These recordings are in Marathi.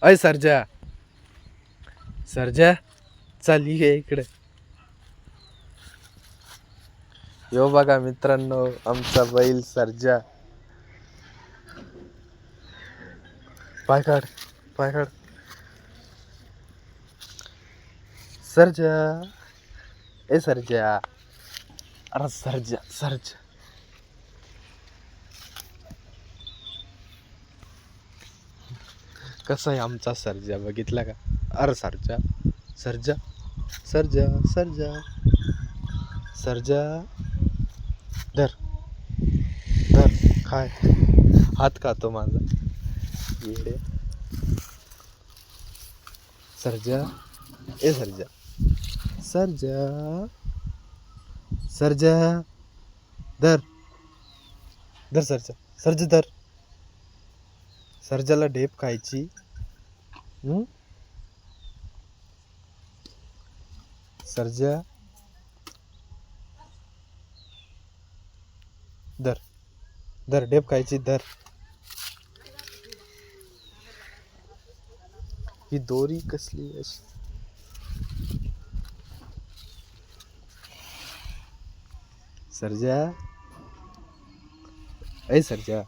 अय सर्जा, सर्जा चालली आहे इकडे. यो बघा मित्रांनो, आमचा बैल सर्जा. पाय काढ, पाय काढ. सर्जा, ए सर्जा, अरे सर्जा, सर्जा. कसा आहे आमचा सर्जा, बघितला का? अरे सर्जा, सर्जा, सर्जा, सर्जा, सर्जा. धर, धर, खाय. हात खातो माझा येडे. सर्जा, ए सर्जा, सर्जा, सर्जा. धर, धर सर्जा, सर्जा धर. सर्जाला ढेप खायची. सर्जा, धर, धर ढेप खायची. धर. ही दोरी कसली अशी? सर्जा, ऐ सर्जा.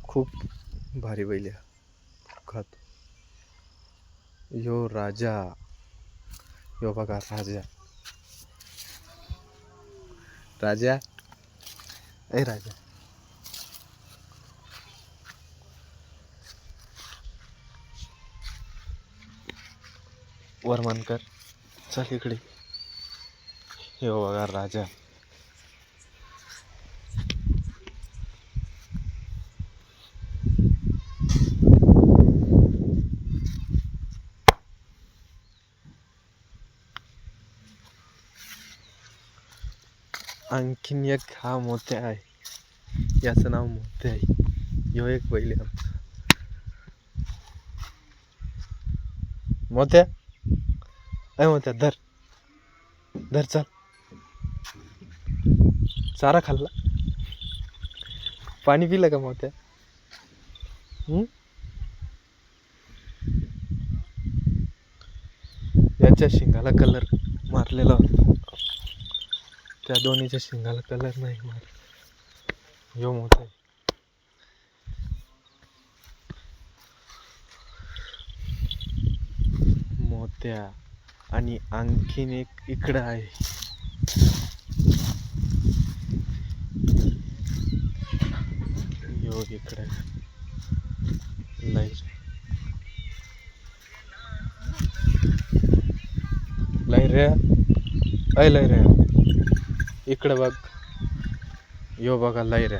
खूप भारी बैल खातो. यो राजा, यो बघा राजा. राजा, ऐ राजा. वरमानकर चल इकडे. यो बघा राजा. आणखीन एक हा मोत्या आहे. याचं नाव मोत्या आहे. यो एक बैल आहे आमचा. मोत्या, अय मोत्या धर, धर. चल, चारा खाल्ला? पाणी पिलं का मोत्या? याच्या शिंगाला कलर मारलेला होता, त्या दोन्हीच्या शिंगाला कलर नाही मार. यो मोठा मोत्या. आणि आणखीन एक इकडं आहे. यो इकडे लैर, लैऱ्या, अय लैऱ्या इकडे बघ. यो बघा लैऱ्या.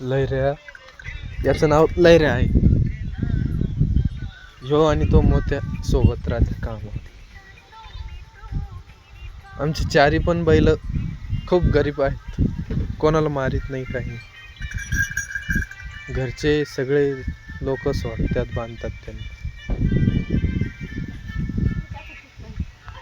लैऱ्या, याचं नाव लैऱ्या आहे. ह्यो आणि तो मोत्या सोबत राहते कामात. आमची चारी पण बैल खूप गरीब आहेत, कोणाला मारित नाही काही नाही. घरचे सगळे लोक सोडत्यात, बांधतात त्यांना.